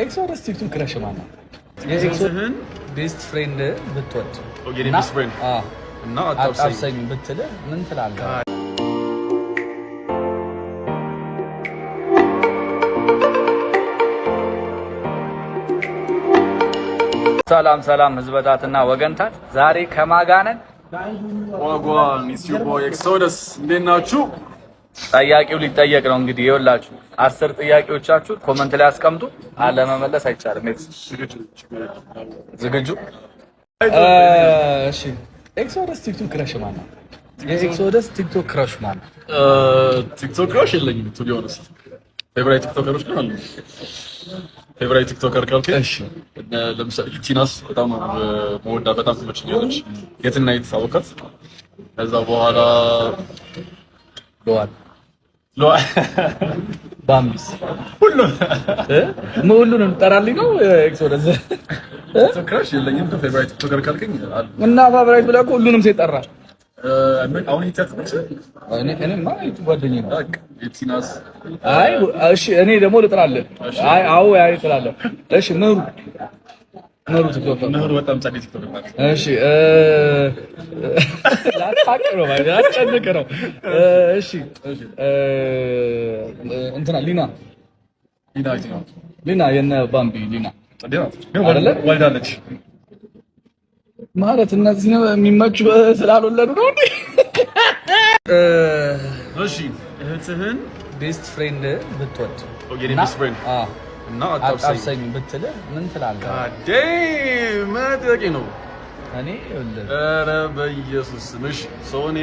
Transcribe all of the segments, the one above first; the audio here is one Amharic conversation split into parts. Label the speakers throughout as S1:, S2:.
S1: ኤክሶደስ ቲክቶክ ክራሽ ማለት የኤክሶህን ቤስት ፍሬንድ ብትወድ
S2: የኔ ቤስት ፍሬንድ
S1: እና አጣብሰኝ ብትል ምን ትላለህ? ሰላም ሰላም ህዝበታትና ወገንታት፣ ዛሬ ከማጋነን
S2: ዋጓን ኢትስ ዩር ቦይ ኤክሶደስ። እንዴት ናችሁ?
S1: ጥያቄው ሊጠየቅ ነው እንግዲህ ይኸውላችሁ 10 ጥያቄዎቻችሁ ኮሜንት ላይ አስቀምጡ። አለመመለስ አይቻልም። ዝግጁ? እሺ ኤክሶደስ ቲክቶክ ክራሽ ማለት ነው። የኤክሶደስ ቲክቶክ ክራሽ ማለት
S2: ቲክቶክ ክራሽ የለኝም ቱ ቢ ኦነስት። ፌቨራይት ቲክቶከሮች ነው አሉ። ፌቨራይት ቲክቶከር ካልከኝ እሺ ለምሳሌ ቲናስ በጣም መወዳ በጣም ትመችኛለች። የትና የታወቀት ከዛ በኋላ ሎዋል
S1: ባምቢስ ሁሉንም ጠራልኝ ነው ኤክሶደስ
S2: ክራሽ የለኝም። ፌቨራይት ቲክቶከር ካልከኝ
S1: እና ፌቨራይት ብለህ እኮ ሁሉንም ሴት ጠራ።
S2: አሁን ይተጥቅስ
S1: እኔ ማለት ጓደኛዬ ነው።
S2: የቲናስ
S1: አይ እሺ እኔ ደግሞ ልጥራለህ። አይ አዎ ያይ እጥራለሁ። እሺ ምህሩ ቲክቶክ
S2: ምህሩ በጣም ጸዴ ቲክቶክ ናት።
S1: እሺ ላታቀረው ማለት አጨነቀ ነው። እሺ እንትና ሊና የነ ባምቢ ሊና
S2: ጸዴ ናት ግን ወልዳለች
S1: ማለት እነዚህ ነው የሚመቹ ስላልወለዱ ነው እንዴ?
S2: እሺ እህትህን
S1: ቤስት ፍሬንድ ብትወድ
S2: የኔ ቤስት ፍሬንድ እና
S1: አጣብሰኝ ብትል ምን ትላለህ?
S2: አዴ ማጥቂ ነው
S1: እኔ
S2: ኧረ በኢየሱስ ምሽ ሶኔ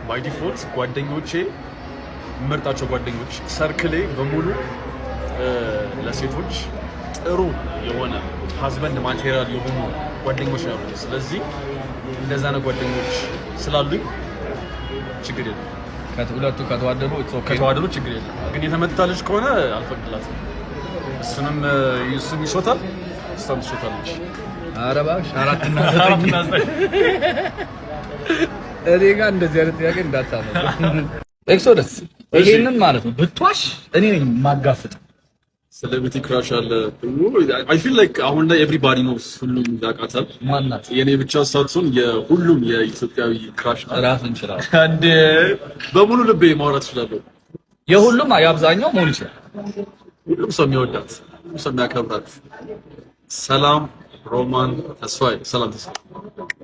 S2: ባይ ዲፎልት ጓደኞቼ ምርጣቸው ጓደኞች ሰርክሌ በሙሉ ለሴቶች ጥሩ የሆነ ሀዝበንድ ማቴሪያል የሆኑ ጓደኞች ነው። ስለዚህ እንደዛ ነው ጓደኞች ስላሉኝ ችግር የለም።
S1: ከሁለቱ
S2: ከተዋደዱ ችግር የለም። ግን የተመታ ልጅ ከሆነ አልፈቅድላትም። እሱም ይሾታል፣ እሷም ትሾታለች።
S1: ኧረ እባክሽ 4 እና 9 እኔ ጋር እንደዚህ አይነት ጥያቄ እንዳታመጡ። ኤክሶደስ ይሄንን ማለት ነው ብትዋሽ እኔ ነኝ ማጋፍጥ።
S2: ሴሌብሪቲ ክራሽ አለ። አይ ፊል ላይክ አሁን ላይ ኤቭሪባዲ ኖስ ሁሉም ያውቃታል።
S1: ማናት?
S2: የኔ ብቻ ሳትሆን የሁሉም የኢትዮጵያዊ ክራሽ
S1: ራስ እንችላለን
S2: እንዴ በሙሉ ልቤ ማውራት እችላለሁ።
S1: የሁሉም የአብዛኛው መሆን ይችላል።
S2: ሁሉም ሰው የሚወዳት ሁሉም ሰው የሚያከብራት ሰላም ሮማን ተስፋዬ ሰላም ተስፋዬ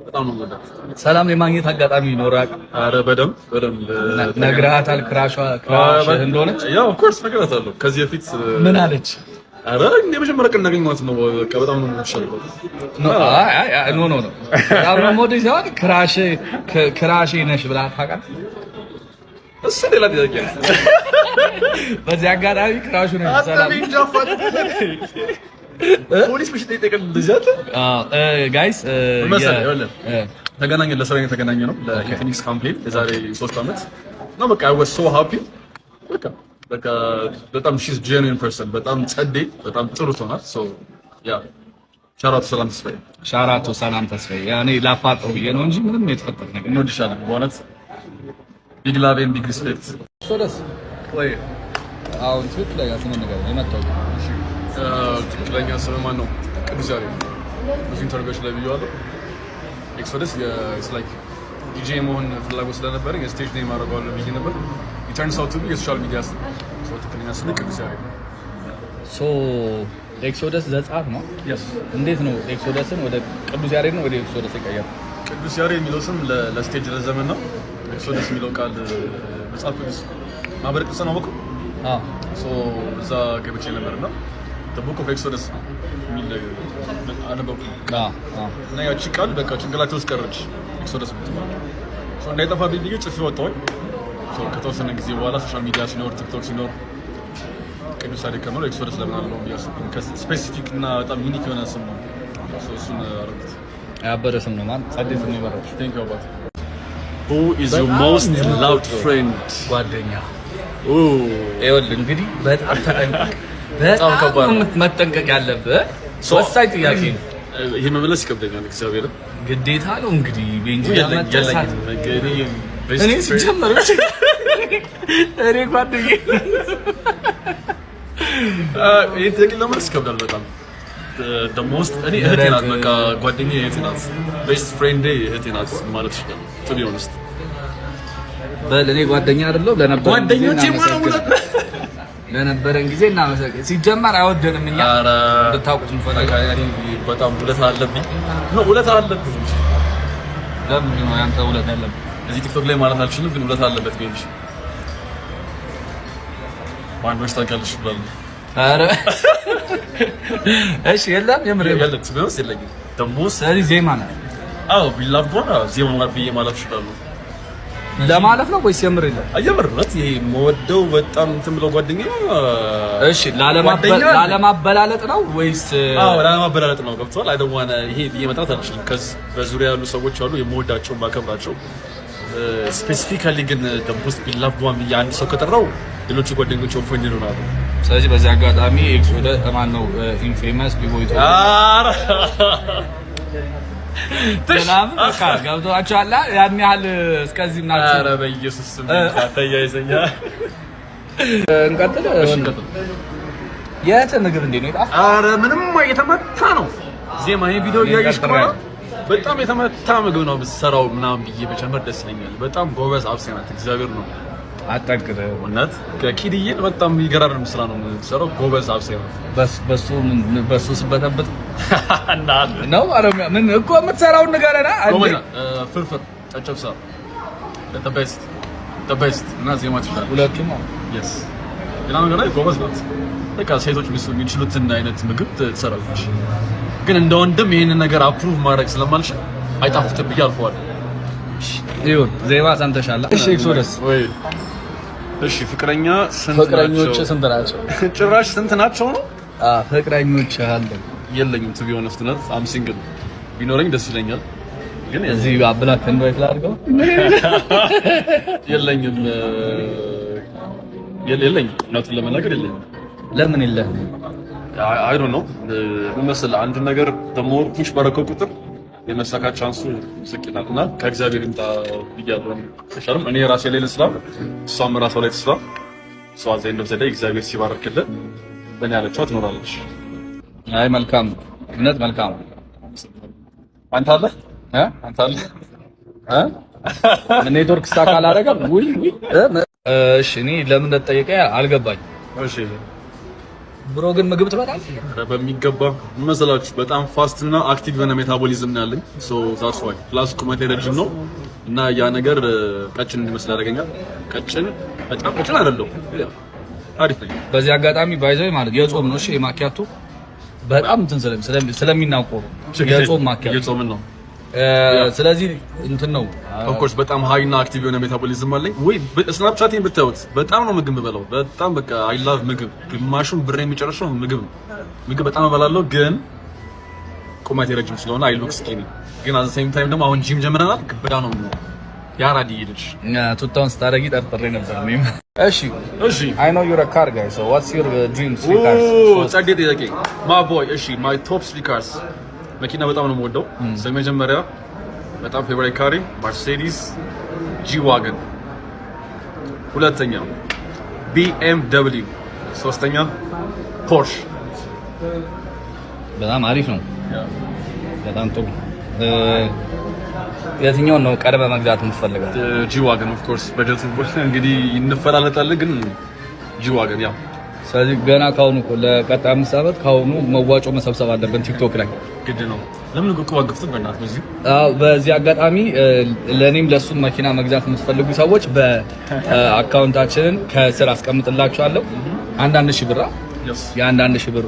S2: በጣም ነው የምወዳት።
S1: ሰላም የማግኘት አጋጣሚ ይኖራል?
S2: አረ በደንብ
S1: ነግረሃታል? ክራሽ እንደሆነች?
S2: ያው ኦፍ ኮርስ ነግረሃታለሁ። ከዚህ በፊት
S1: ምን አለች?
S2: አረ የመጀመሪያ ቀን እናገኘኋት ነው። በቃ በጣም ነው የምትሻለው።
S1: ኖ በጣም ነው የምወደው ሲሆን ክራሽ ነሽ ብላ ታውቃለህ?
S2: እሱ ሌላ ጥያቄ ነው።
S1: በዚህ አጋጣሚ ክራሹ ነው ሰላም
S2: ፖሊስ ብቻ ተጠቀም ልዛት
S1: ጋይስ
S2: ተገናኘን። ለስራ የተገናኘ ነው ለኢንፊኒክስ ካምፔን የዛሬ 3 አመት ነው። በቃ I was so happy በቃ በጣም she's genuine person በጣም ጸዴ በጣም ጥሩ ሰው ናት። so yeah ሻራቱ ሰላም ተስፋዬ ያኔ ላፋጠው ብዬ ነው እንጂ ምንም የተፈጠረ ነገር እንወድሻለን። በእውነት ቢግ ላቭ ኤንድ ቢግ ሪስፔክት።
S1: ኤክሶደስ ወይ አሁን ትክክለኛ ስም ነገር የመጣው
S2: ትክክለኛ ስም ማን ነው? ቅዱስ ያሬድ። ብዙ ኢንተርቪዎች ላይ ብየዋለሁ። ኤክሶደስ ኢትስ ላይክ ዲጄ መሆን ፍላጎት ስለነበረኝ የስቴጅ ኔም አደርገዋለሁ ብዬ ነበር። ኢተርንስ አውት ቱ ቢ የሶሻል ሚዲያ ስም ትክክለኛ ስም ቅዱስ ያሬድ ነው።
S1: ሶ ኤክሶደስ ዘጻፍ ነው።
S2: yes
S1: እንዴት ነው ኤክሶደስን ወደ ቅዱስ ያሬድ ነው ወደ ኤክሶደስ የቀየረው?
S2: ቅዱስ ያሬድ የሚለው ስም ለስቴጅ ለዘመን ነው። ኤክሶደስ የሚለው ቃል መጽሐፍ ቅዱስ ማህበረ ቅዱሳን አወቁ። ሶ እዛ ገብቼ ነበርና the book of exodus የሚል አነበብኩ እና ያቺ ቃል በቃ ጭንቅላቴ ውስጥ ቀረች። ኤክሶደስ ምትባል ሶ እንዳይጠፋብኝ ብዬ ጽፌ ወጣሁኝ። ሶ ከተወሰነ ጊዜ በኋላ ሶሻል ሚዲያ ሲኖር ቲክቶክ ሲኖር ቅዱስ ያሬድ ከመሆኑ ኤክሶደስ ለምን አለው ብያስብኝ ስፔሲፊክ እና በጣም ዩኒክ የሆነ ስም ነው። ሶ እሱን አረኩት።
S1: ያበረ ስም ነው ማለት ጸዴት ነው ይበራሽ።
S2: ቴንክ ዩ አባት። who is your most loved friend?
S1: ጓደኛ ይኸውልህ እንግዲህ በጣም ተጠንቀቅ። በጣም መጠንቀቅ ያለብህ ወሳኝ ጥያቄ ነው።
S2: ይሄ መመለስ ይከብደኛል። እግዚአብሔር
S1: ግዴታ ነው እንግዲህ ቤንጃሚን
S2: እኔ
S1: ሲጀመር እኔ ጓደኛዬ
S2: ይሄ ጥቅል ለማለት ይከብዳል በጣም ደግሞ ውስጥ እኔ እህቴ ናት በቃ ጓደኛዬ እህቴ ናት ቤስት ፍሬንድ እህቴ ናት ማለት ይችላል to be honest
S1: በለኔ ጓደኛ አይደለም
S2: ጓደኞቼ ማለት
S1: ለነበረን ጊዜ እናመሰግን ሲጀመር አይወደንም እኛ እንድታውቁት እንፈልጋለን
S2: በጣም ውለታ አለብኝ ነው ውለታ አለብኝ
S1: ለምን ነው ያንተ ውለታ ያለብኝ
S2: እዚህ ቲክቶክ ላይ ማለት አልችልም ግን ውለታ አለበት ቢልሽ ማንዶች ታውቂያለሽ ብላል
S1: አረ እሺ የለም የምር
S2: ያለት ነው ስለዚህ ደግሞ
S1: ሰሪ ዜማ ነው
S2: አዎ ቢላቭ ቦና ዜማ ማለት ብዬ ማለት ይችላል
S1: ለማለፍ ነው ወይስ የምር የለም
S2: አየምርነት ይሄ መወደው በጣም እንትን ብለው ጓደኛዬ
S1: እሺ ላለማበላለጥ ነው ወይስ
S2: አዎ ላለማበላለጥ ነው ገብቷል አይ ዶንት ዋና ይሄ እየመጣት አልችልም ከዚ በዙሪያ ያሉ ሰዎች አሉ የምወዳቸው ማከብራቸው ስፔሲፊካሊ ግን ደምፖስት ቢላቭ ቦና ያን ሰው ከጠራው ሌሎች ጓደኞች ኦፎን ይሉናል
S1: ስለዚህ በዚህ አጋጣሚ ኤክስ ወደ ማን ነው ኢንፌመስ ቢቦይቶ አረ ሰላም በቃ ገብቷችኋል ያን ያህል እስከዚህ እናት
S2: አረ በኢየሱስ ስም ታያይዘኛ
S1: እንቀጥል የት ምግብ እንዴ ነው ይጣፍ
S2: አረ ምንም የተመታ ነው ዜማ ይሄ ቪዲዮ እያየሽ ከሆነ በጣም የተመታ ምግብ ነው ብትሰራው ምናምን ብዬ በጨመር ደስ ይለኛል በጣም ጎበዝ አብሴናት እግዚአብሔር ነው
S1: አጠቅደ
S2: ወናት ከኪድዬ በጣም ይገራርም ስራ ነው የምትሰራው ጎበዝ አብሴናት
S1: በሱ ስበተበት ነው አረሚያ ምን እኮ የምትሰራው ንገረና
S2: ጎበዝ ፍርፍር ጨጨብሳ the best እና ዜማ ትችላለህ
S1: ሁለቱም
S2: yes ሌላ ነገር ላይ ጎበዝ ናት በቃ ሴቶች የሚችሉትን አይነት ምግብ ትሰራለች ግን እንደ ወንድም ይሄንን ነገር አፕሩቭ ማድረግ ስለማልችል አይጣፍጥም ብዬ አልፈዋል
S1: ይሁን ዜማ ሰምተሻል እሺ ኤክሶደስ
S2: ወይ እሺ ፍቅረኞች
S1: ስንት ናቸው
S2: ጭራሽ ስንት ናቸው ነው
S1: ፍቅረኞች አለ
S2: የለኝም to be honest ነት I'm single ቢኖረኝ ደስ ይለኛል ግን
S1: እዚህ አብላክ ኢንቫይት ላድርገው
S2: የለኝም እናቱን ለመናገር የለኝም
S1: ለምን የለህ
S2: I don't know ምን መሰለህ አንድ ነገር ደግሞ ፑሽ ባረከው ቁጥር የመሳካት ቻንሱ ዝቅ ይላልና ከእግዚአብሔር እንታ ይያለው ተሻለም እኔ ራሴ ላይ ልስራ እሷም ራሷ ላይ ትስራ ሰው አዘይ እንደዘደ እግዚአብሔር ሲባርክልህ በእኔ ያለችው ትኖራለች
S1: አይ መልካም እውነት መልካም
S2: አንተ አለ
S1: ኔትወርክ ስታክ አላደረገም ውይ እሺ እኔ ለምን እንደተጠየቀ አልገባኝ
S2: እሺ
S1: ብሮ ግን ምግብ ትበላለህ
S2: በሚገባ መሰላችሁ በጣም ፋስት እና አክቲቭ የሆነ ሜታቦሊዝም ነው ያለኝ ሶ ዛትስ ዋይ ፕላስ ቁመቴ ረጅም ነው እና ያ ነገር ቀጭን እንዲመስል ያደርገኛል በጣም ቀጭን አይደለም አሪፍ ነው
S1: በዚህ አጋጣሚ ባይዘይ ማለት የጾም ነው እሺ የማኪያቶ በጣም እንትን ስለሚናቆሩ የጾም ማኪያቶ
S2: የጾም ነው
S1: ስለዚህ እንትን ነው
S2: ኦፍ ኮርስ በጣም ሃይ እና አክቲቭ የሆነ ሜታቦሊዝም አለኝ ወይ ስናፕቻቲን ብታዩት በጣም ነው ምግብ የምበላው በጣም በቃ አይ ላቭ ምግብ ግማሹን ብሬ የሚጨርሰው ምግብ በጣም እበላለሁ ግን ቁመቴ ረጅም ስለሆነ አይ ሉክ ስኪኒ ግን አት ዘ ሴም ታይም ደግሞ አሁን ጂም ጀምረናል ግብዳ ነው ያራዲ ይልሽ
S1: ቱታውን ስታረጊ ጠርጥሬ ነበር ነው እሺ I know you're a car guy so what's your dream three cars
S2: ጸዴ ጥያቄ my boy እሺ my top 3 cars መኪና በጣም ነው የምወደው መጀመሪያ በጣም ፌቨራይት ካሪ መርሴዲስ ጂ ዋገን ሁለተኛ BMW ሶስተኛ ፖርሽ
S1: በጣም አሪፍ ነው በጣም ጥሩ የትኛውን ነው ቀርበ መግዛት የምትፈልገው
S2: ጂ ዋገን ኦፍ ኮርስ በጀት እንግዲህ እንፈላለጣለን ግን ጂ ዋገን ያው
S1: ስለዚህ ገና ካሁኑ ለቀጣይ 5 ዓመት ካሁኑ መዋጮ መሰብሰብ አለብን ቲክቶክ ላይ
S2: ግድ ነው ለምን ጎቆ አገፍተን በእናትህ
S1: በዚህ አጋጣሚ ለኔም ለሱም መኪና መግዛት የምትፈልጉ ሰዎች በአካውንታችንን ከስር አስቀምጥላችኋለሁ አንዳንድ ሺህ ብር የአንዳንድ ሺህ ብር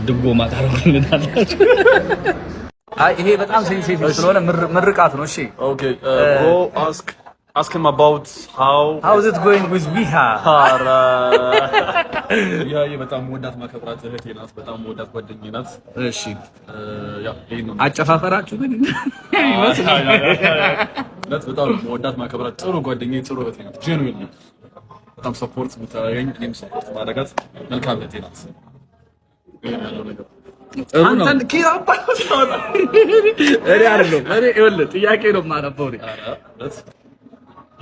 S1: ድጎማ ታደርጉልናላችሁ አይ ይሄ በጣም ሴንሲቲቭ ስለሆነ ምርቃት ነው እሺ
S2: ኦኬ bro ask him about how
S1: is it going with Miha
S2: ያ በጣም ወዳት ማከብራት እህቴ ናት በጣም ወዳት ጓደኛዬ ናት
S1: እሺ
S2: ያ ይሄ ነው
S1: አጨፋፈራችሁ ግን
S2: በጣም ወዳት ማከብራት ጥሩ ጓደኛዬ ጥሩ እህቴ ናት ጄኑዊን በጣም ሰፖርት የምታደርገኝ እኔም ሰፖርት ማድረጋት መልካም እህቴ ናት ይሄ ያለው ነገር
S1: አንተን ኪራባው ታውጣ እኔ አይደለም እኔ ይኸውልህ ጥያቄ ነው የማነበው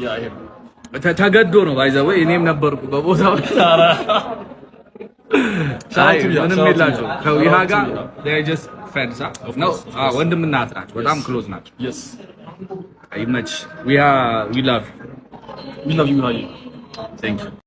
S2: ያ ይሄ
S1: ተገዶ ነው ባይዘው እኔም ነበርኩ በቦታው ምንም የላቸውም ከዊሃ ጋር just friends ነው ወንድምና እህት ናቸው በጣም ክሎዝ ናቸው ይመች we love you
S2: thank you